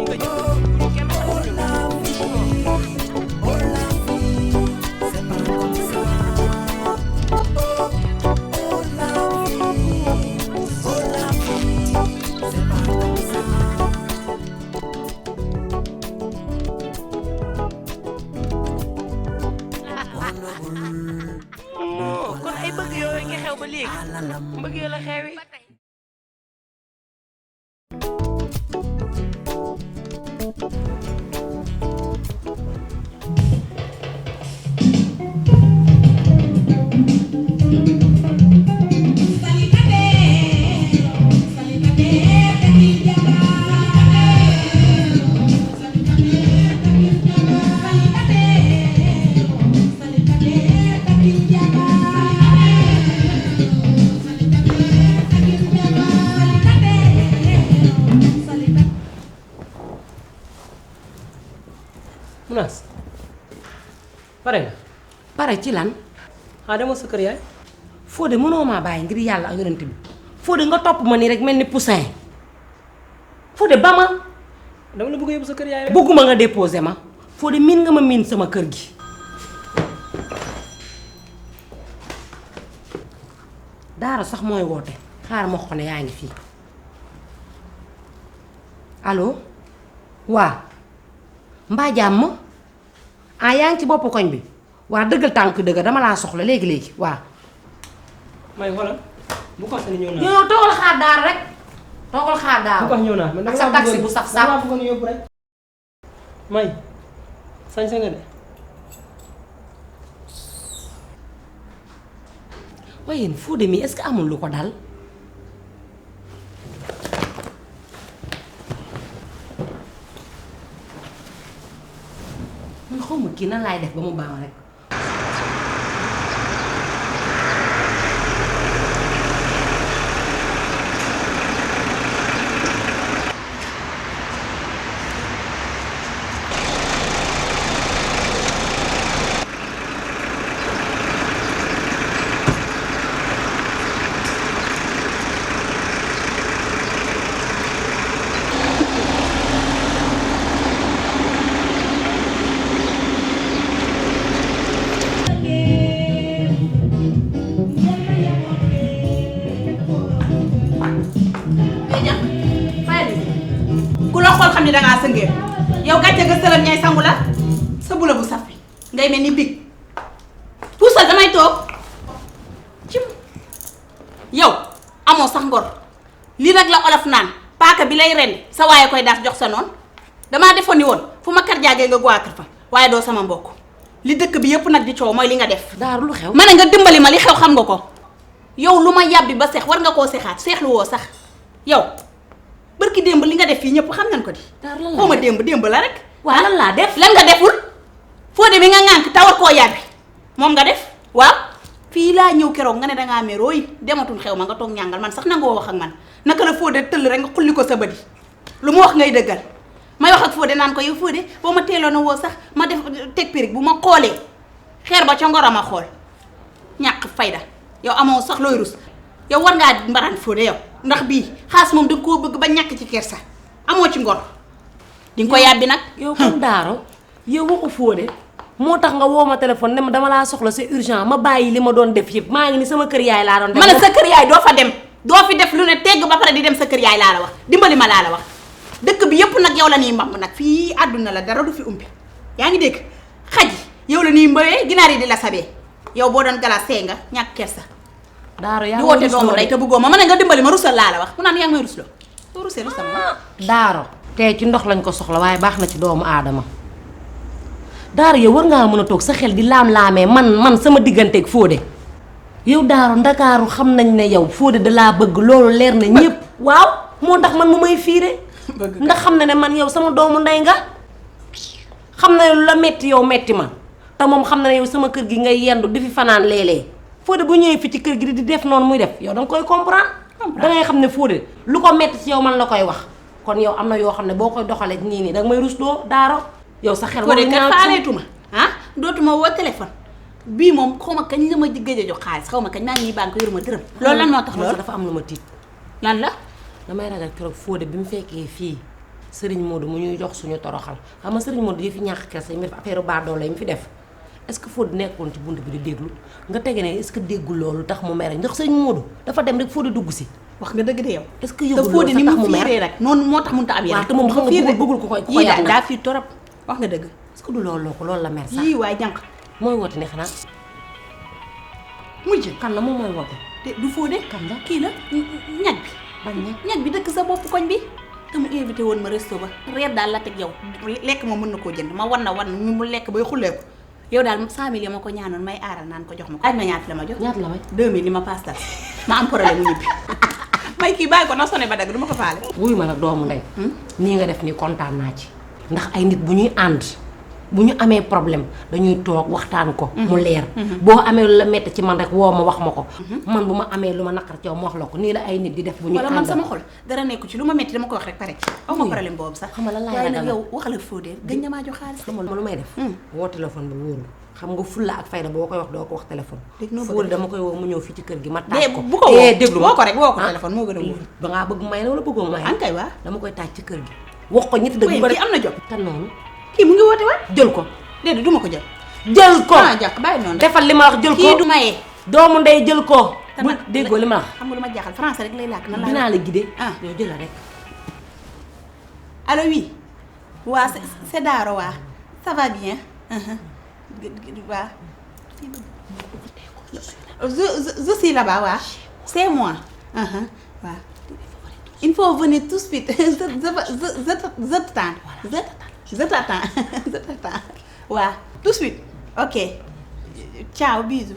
nga jëm bu kenn xamul ñu kon ay bëgg yooyu nga xew ba léegi bëgg la xewi Munas pare nga pare ci lan dama sa kër yaay Fodé mënoo maa bàyyi ngir yàlla ak yonent bi Fodé nga topp ma nii rek mel ni poussin Fodé ba ma dama la bëgg a yóbbu sa kër yaay rek bëgguma nga déposé ma Fodé miin nga ma miin sama kër gi Daara sax mooy woote xaar ma xone yaa ngi fii allo waa mbaa jàmm yaa ngi ci boppu koñ bi waa dëggal tànk dëgg dama laa soxla léegi waa may xoolal bu ko wax ne ñëw naa yow toogal xaar Daara rek toogal xaar Daara bu ko wax ñëw naa man ak sa taxi bu saf saf dama bëggoon yóbbu rek may sañ sa nga de waaye yéen Fodé mi est-ce que amul lu ko dal man xaw ma kii nan laay def ba mu baax rek ku la xool xam ne dangaa sëngee yow gàcce ga sëlam ñay sangu la sa bula bu saf bi ngay mel ni big puusal damay toog cim yow amoo sax ngor lii nag la olof naan paaka bi lay ren sa waaye koy daas jox sa noonu damaa defoon ni woon fu ma kar jaagee nga goitre fa waaye doo sama mbokk li dëkk bi yépp nag di coow mooy li nga def Daaru lu xew ma ne nga dimbali ma li xew xam nga ko yow lu ma yàbbi ba seex war nga koo seexaat seexlu woo sax yow barki démb li nga def fii ñëpp xam nañ ko di Daaru lan la xaw ma démb la rek waa lan laa def lan nga deful Fodé mi nga ŋànk tawar koo yàbbi moom nga def waaw fii laa ñëw keroog nga ne dangaa merooy dematul xew ma nga toog ñàngal man sax nangoo wax ak man naka la Fodé tëll rek nga xulli ko sa bëdi lu mu wax ngay dëggal may wax ak Fodé naan ko yow Fodé boo ma teeloon a woo sax ma def teg périg bu ma xoolee xeer ba ca ngoram a xool ñàkk fayda yow amoo sax looy rus yow war ngaa mbaraan Fodé yow ndax bii xaas moom danga koo bëgg ba ñàkk ci kersa amoo ci ngor di nga ko yàbbi nag yow kon Daaro yow waxu Fodé moo tax nga woo ma téléphone ne ma dama laa soxla c'est urgent ma bàyyi li ma doon def yëpp maa ngi ni sama kër yaay laa doon def. ma ne sa kër yaay doo fa dem doo fi def lu ne tegg ba pare di dem sa kër yaay laa la wax dimbali ma laa la wax dëkk bi yëpp nag yow la ñuy mbamb nag fii àdduna la dara du fi umpi yaa ngi dégg xaj yow la ñuy mbawee ginaar yi di la sabee yow boo doon galas see nga ñàkk kersa Daaro yaa di woote doomu day te bëggoo ma ne nga dimbali ma rusal laa la wax mu naan yaa ngi may rusloo soo rusee rusal ma Daaro tey ci ndox lañ ko soxla waaye baax na ci doomu aadama Daaro yow war ngaa mën a toog sa xel di laam-laamee man sama digganteeg Fodé yow Daaro ndakaaru xam nañ ne yow Fodé da laa bëgg loolu leer na ñépp waaw moo tax man mu may fiire ndax xam na ne man yow sama doomu ndey nga xam na ne lu la metti yow metti ma te moom xam na ne yow sama kër gi ngay yendu di fi fanaan léeg-léeg Fodé bu ñëwee fi ci kër gi di def noonu muy def yow danga koy comprendre dangay xam ne Fodé lu ko metti ci yow man la koy wax kon yow am na yoo xam ne boo koy doxalee nii nii danga may rusloo Daaro yow sa xel Fodé kat faaleetuma dootuma woo téléphone bii moom xaw ma kañ la ma gëj a jox xaalis xaw ma kañ maa ngi nii banque yoruma dërëm loolu lan moo tax loolu dafa am lu ma tiit lan la damay ragal keroog Fodé bi mu fekkee fii Serigne Modou mu ñuy jox suñu toroxal xam nga Serigne Modou yi fi ñàkk kersa yi mi def affaire baadoo la yi mu fi def est-ce que Fodé nekkoon ci bunt bi di déglu nga tege ne est-ce que déggul loolu tax mu mere ndax Serigne Modou dafa dem rek Fodé dugg si. wax nga dëgg de yow. est-ce que yëgul Fodé loolu ni tax mu mu mere fiiree rek noonu moo tax mënut a am waaw te moom xam nga bëggul ko ko yii daal daa fiir torop wax nga dëgg. est-ce que du loolu la la mer sax yii waay jànq mooy woote ne xanaa mujj kan la moom mooy woote te du Fodé kan la kii la ñag bi bañ ñag ñag bi dëkk sa bopp koñ bi te mu invité woon ma resto ba reer daal la teg yow lekk ma mën na koo jënd ma wan mu lekk bay xullee ko yow daal 100 000 ma ko ñaanoon may aaral naan ko jox ma ko aj ma ñaata la ma jox ñaata la may 2000 li ma pastal ma am problème mu ñibbi may kii bàyyi ko na sone ba dagg du ma ko faale wuyu ma nag doomu ndey nii nga def nii kontaan naa ci ndax ay nit bu ñuy ànd bu ñu amee problème dañuy toog waxtaan ko mu leer boo amee lu la metti ci man rek woo ma wax ma ko man bu ma amee lu ma naqar ci yow ma wax la ko nii la ay nit di def bu ñuy ànd wala man sama xol dara nekku ci lu ma metti dama ko wax rek pare aw ma problème boobu sax xam nga lan laay waaye nag ragal yow waxal ak Fodé gëj na maa jox xaalis xam nga lu may def woo téléphone ba wóorul xam nga fulla ak fayda boo koy wax doo ko wax téléphone dégg noo bëgg Fodé dama koy woo mu ñëw fii ci kër gi ma taaj ko bu ko woo déglu woo ko rek woo ko téléphone moo gën a wóor ba ngaa bëgg may na wala bëggoo may an kay waa dama koy taaj ci kër gi wax ko ñetti dëgg ba kii am na jot kan noonu kii mu ngi woote waat jël ko déedéet du ma ko jël jël ko jàkk bàyyi noonu defal li ma wax jël ko kii du maye doomu ndey jël ko te bu nag déggoo li ma wax xam nga lu ma jaaxal français rek lay làkk nan dinaa la guider ah yow jëla rek allo oui waa c'est Daro waa ça va bien waa je suis là-bas waa c'est moi waa il faut venir tout de suite je t'attends waa tout de suite ok ciao bisous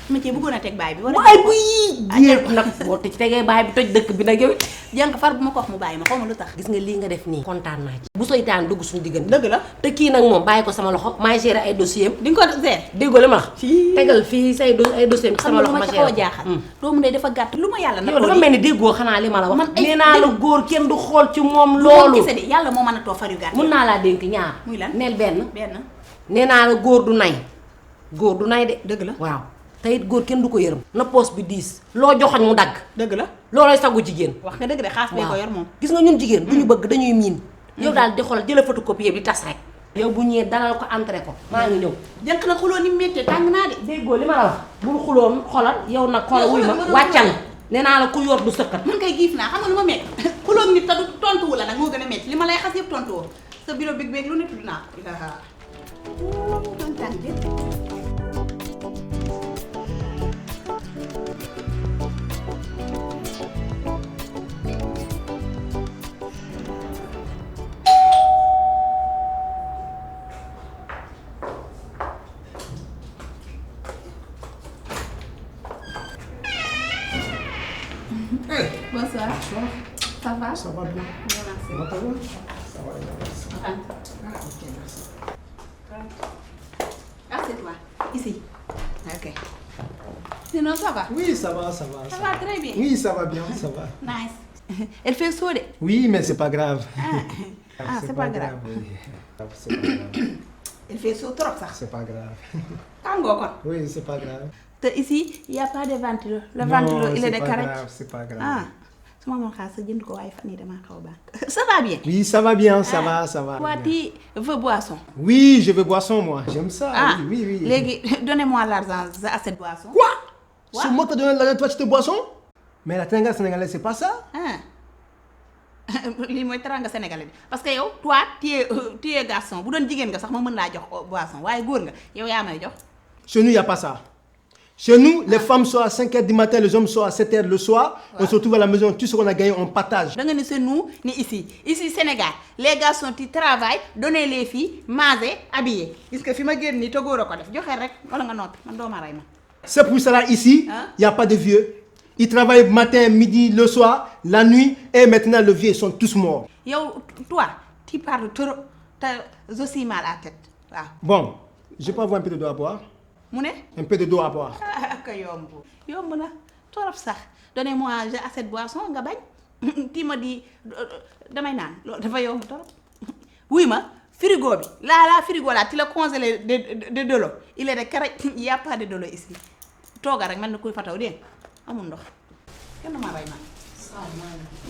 ma cee bëggoon a teg baay bi wala ay bu yii nag boo te ci tegee baay bi toj dëkk bi nag yow it jànk far bu ma ko wax mu bàyyi ma xaw ma lu tax gis nga lii nga def nii kontaan naa ci bu soytaan dugg suñu diggante dëgg la te kii nag moom bàyyi ko sama loxo maay gérer ay dossier am di nga ko gérer déggoo li ma wax tegal fii say ay dossier am ci sama loxo ma ma ci xaw a gérer jaaxal doomu ndey dafa gàtt lu ma yàlla na yow dafa mel ni déggoo xanaa li ma la wax man ay nee naa la góor kenn du xool ci moom loolu loolu kese de yàlla moo mën a too far yu gàtt mun naa laa dénk ñaar muy lan neel benn benn nee naa la góor du nay góor du nay de dëgg la waaw te it góor kenn du ko yërëm na poos bi diis loo joxoñ mu dagg dëgg la loolooy sagu jigéen wax nga dëgg de xaas bee ko yor moom gis nga ñun jigéen du ñu bëgg dañuy miin yow daal di xoolal jëla photocopie bi di tas rek yow bu ñëwee dalal ko entré ko maa ngi ñëw jënk na xuloo ni méttee tàng naa de déggoo li ma la wax bul xuloon xolal yow nag xoolal wuy ma wàccal nee naa la ku yor du sëkkat man kay giif naa xam nga lu ma métti xuloo nit te du tontuwu la nag moo gën a métti li ma lay xas yëpp tontuwoo sa bureau big beeg lu ne tudd naa ko kontaan jë bonsoir. Ça va? Ça va bien. Merci. Ça va pas bien? Ça va bien, merci. Ah, ok, merci. Ah, c'est toi. Ici. Ok. Sinon, ça va? Oui, ça va, ça va. Ça va très bien. Oui, ça va bien, ça va. Nice. Elle fait chaud, de. Oui, mais c'est pas grave. Ah, c'est pas grave. Oui. C'est pas grave. Elle fait chaud trop, ça. C'est pas grave. Tango, quoi. Oui, c'est pas grave. Ici, il n'y a pas de ventilo. Le Non, ventilo, il est de c'est pas carré. grave, c'est pas grave. Ah. su ma amoon xaalis sa jënd ko waaye fan yii damaa xaw a banque. Ça va bien? Oui, ça va bien, ça va, ça va. Toi, tu veux boisson? Oui, je veux boisson, moi. J'aime ça. Ah, oui, oui, oui. Légui, donnez-moi l'argent à cette boisson. Quoi? Quoi? C'est moi qui te donne l'argent, toi tu te boisson? Mais la tanga sénégalaise, c'est pas ça? Ah. lii mooy teranga sénégalais bi parce que yow toi tu es garçon bu doon jigéen nga sax ma mën laa jox boisson waaye góor nga yow yaa may jox. Chez nous, il n'y a pas ça. Chez nous, les femmes sont à 5h du matin, les hommes sont à 7h le soir. On se retrouve à la maison, tout ce qu'on a gagné, on partage. Da nga ni c'est nous ni ici. Ici Sénégal, les garçons qui travaillent, donner les filles, manger, habiller. Gis nga fi ma génn nii te góor a ko def joxe rek wala nga noppi man doo ma rey ma. C'est pour cela ici, Hein? il n'y a pas de vieux. Ils travaillent matin, midi, le soir, la nuit, et maintenant le vieux, ils sont tous morts. Yow toi, tu parles trop, je suis mal à la tête. Waaw. Bon, je peux avoir un peu de d'eau à boire? Mu ne? Un peu de d'eau à boire. Ah, que yomb na torop sax donnez-moi à cette boisson nga bañ ti ma di damay naan loolu dafa yomb torop wuy ma frigo bi la frigo là ti la congelé de l'eau il est de carré il y a pas de l'eau ici tooga rek mel na kuy fataw dégg amul ndox kenn ma bay ma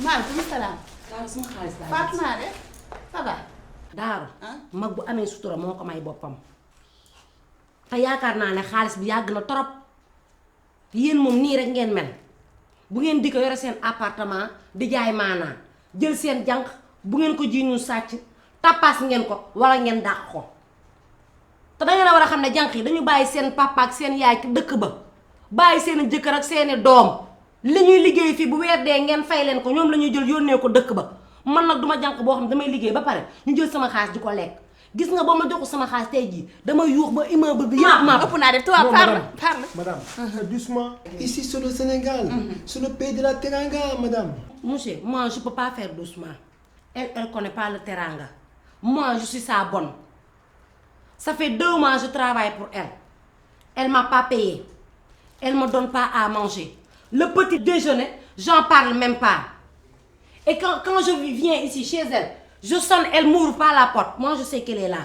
maaleykum salaam Daaru sama xaalis laa Fatou naa de ça va. Daaru ah mag bu amee sutura moo ko may boppam te yaakaar naa ne xaalis bi yàgg na torop yéen moom nii rek ngeen mel bu ngeen di ko yore seen appartement di jaay maanaa jël seen jànq bu ngeen ko ji ñu sàcc tappaas ngeen ko wala ngeen dàq ko te dangeen a war a xam ne jànq yi dañu bàyyi seen papa ak seen yaay ci dëkk ba bàyyi seen jëkkër ak seeni doom li ñuy liggéey fii bu weer dee ngeen fay leen ko ñoom la ñuy jël yónnee ko dëkk ba man nag duma jànq boo xam ne damay liggéey ba pare ñu jël sama xaalis di ko lekk gis nga boo ma joxu sama xaalis tey jii damay yuux ba immeuble bi yëpp ma ëpp naa de toi parle parle. Madame, doucement. Ici, c'est le Sénégal. C'est le pays de la teranga, madame. Monsieur, moi je peux pas faire doucement. Elle connaît pas le teranga. Moi je suis sa bonne. Ça fait 2 mois je travaille pour elle. Elle m'a pas payé. Elle me donne pas à manger. Le petit déjeuner, j'en parle même pas. Et quand je viens ici chez elle, je sonne, elle m'ouvre pas la porte. Moi je sais qu'elle est là.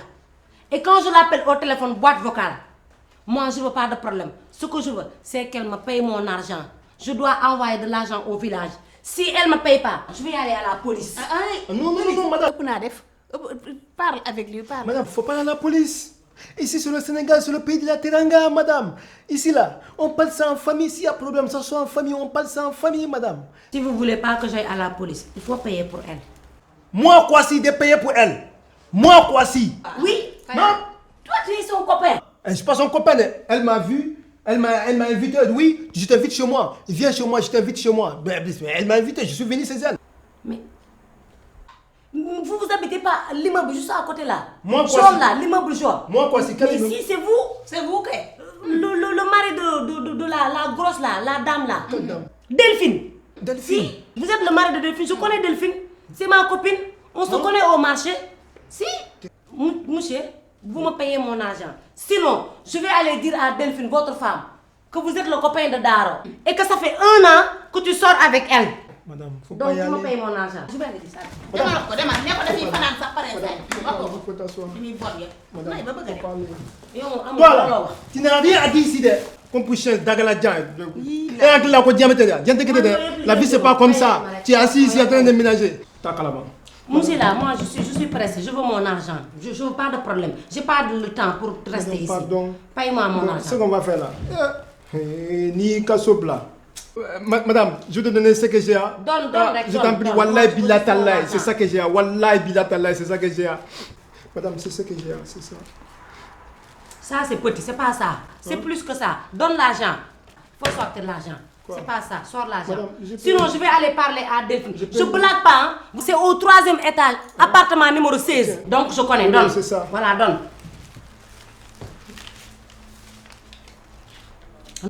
Et quand je l'appelle au téléphone, boîte vocale, moi je veux pas de problème. Ce que je veux, c'est qu'elle me paye mon argent. Je dois envoyer de l'argent au village. Si elle me paye pas, je vais aller à la police. Non, non, non, madame. ëpp naa def parle avec lui parle. Madame, faut pas aller à la police. Ici, c'est le Sénégal, c'est le pays de la teranga, madame. Ici, là, on parle ça en famille. S'il y a problème, ça soit en famille, on parle ça en famille, madame. Si vous voulez pas que j'aille à la police, il faut payer pour elle. Moi, quoi si, de payer pour elle? Moi, quoi si? Oui. Non. Toi, tu es son copain. Je suis pas son copain. Elle m'a vu. Elle m'a invité. Oui, je t'invite chez moi. Viens chez moi, je t'invite chez moi. Mais elle m'a invité, je suis venu chez elle. Mais vous habitez pas l'immeuble juste à côté là. Moi, quoi, jaune si- là, l'immeuble jaune. Moi, quoi si? Quel Mais immeuble? si, c'est vous. c'est vous que. Le mari de la grosse là, la dame là. Quelle dame? Delphine. Delphine. Si, vous êtes le mari de Delphine. Je connais Delphine. C'est ma copine. On se connaît au marché. Si. Monsieur, vous me payez mon argent. Sinon, je vais aller dire à Delphine, votre femme, que vous êtes le copain de Daro. Et que ça fait 1 an que tu sors avec elle. Madame, faut Donc pas y tu me aller. payes mon argent. Je vais aller dire ça. demal wax ko demal ne ko dafiy fanaan sax pare say wax ko Faut t'asseoir. li muy bon yëpp. Madame, may ba bëgg a faut def. parler. Yow moom amul Toi loo là, wax. tu n'as rien à dire ici de compuchance dagala djan. Et entre la la vie c'est pas comme ça. Tu es assis ici en train de ménager. Ta calama. Monsieur là, moi je suis pressée. Je veux mon argent. Je veux pas de problème. J'ai pas le temps pour rester ici. Pardon. Paye-moi mon Ce argent. qu'on va faire là. Ni kasobla. Madame, je vais te donner ce que j'ai. Donne, Je t'en prie, wallahi billah tallahi, c'est ça que j'ai. Wallahi billah tallahi, c'est ça que j'ai. Madame, c'est ce que j'ai, c'est ça. Ça c'est petit, c'est pas ça. C'est plus que ça. Donne l'argent. Faut sortir l'argent. C'est pas ça. Sors l'argent. Madame, j'ai pas- Sinon je vais aller parler à Delphine. J'ai pas- Je blague pas. Hein. C'est au 3e étage, appartement numéro 16. Donc je connais. Oui, Donne. c'est ça. Voilà, donne.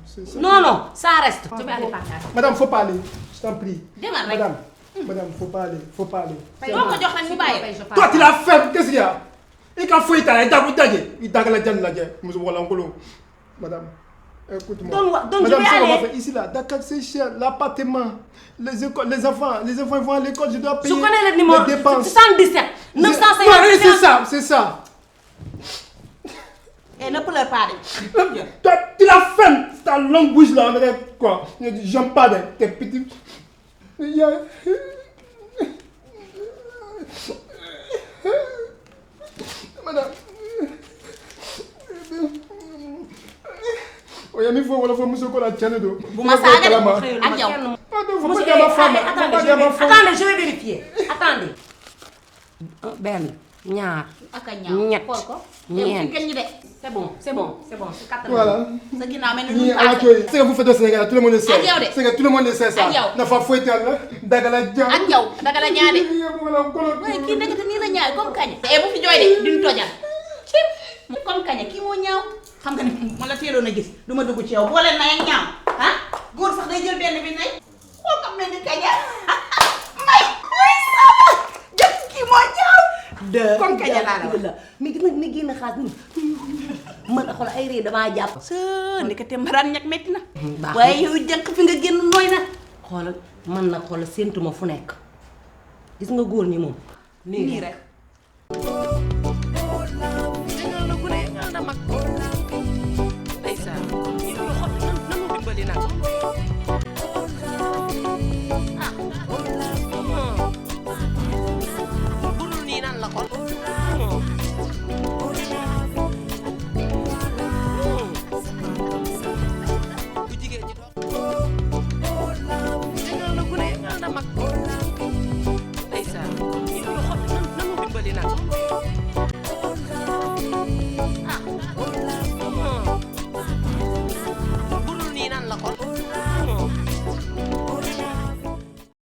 C'est ça. Non, non, ça reste. Je vais aller parler. Madame, faut pas aller. Je t'en prie. Demal rek. Madame, faut pas aller. Faut pas aller. boo ko jox rek ñu bàyyi. Je Toi, tu l'as fait, qu'est-ce qu'il y a? Il a fouillé ta il t'a la djenne la djenne. Madame, écoute-moi. Donc, je Madame, vais ce qu'on va aller. faire ici là, Dakar c'est cher, l'appartement, les écoles, les enfants vont à l'école, je dois Je payer connais le numéro. les dépenses. 77 950. Oui, c'est ça, c'est ça. et ne pleure pas de. Toi, tu l'as fait, ta longue bouche là, on dirait quoi? J'aime pas tes petits. Madame. Oya mi fo wala fo muso ko la tienne do. bu ma saaga de ak yow. Faut pas dire à ma femme. Faut pas dire à ma femme. Attendez, je vais vérifier. Attendez. Ben, ñaar, ak a ñaaw ñett, xool ko. ñeent. yow ñu de. C'est bon, c'est bon, c'est bon. C'est 80. Voilà. sa ginnaaw mel ni Ni lu ala paase. toy. C'est que vous faites au Sénégal, tout le monde le sait. Ak yow de. C'est que tout le monde le sait ça. Ak yow. Na fa fouetté là, dagala jam. ak yow daga la ñaade. waaye kii nekk te nii la ñaay comme kaña. te bu fi jooy de duñ tojal. cim comme kaña kii moo ñaaw. xam nga ni man la teeloon a gis du ma dugg ci yow boo leen nay ak ñaaw ah góor sax day jël benn bi nay xool kam mel ni kaña may way sama jëf kii moo ñaaw. comme kaña laa la wax. mi gën a mi génn xaas ni man xool ay ree damaa jàpp. së ndekete mbaraan ñag metti na. baax na. waaye yow jànk fi nga génn nooy na. xoolal man nag xoolal séentuma fu nekk gis nga góor ñi moom. nii rek.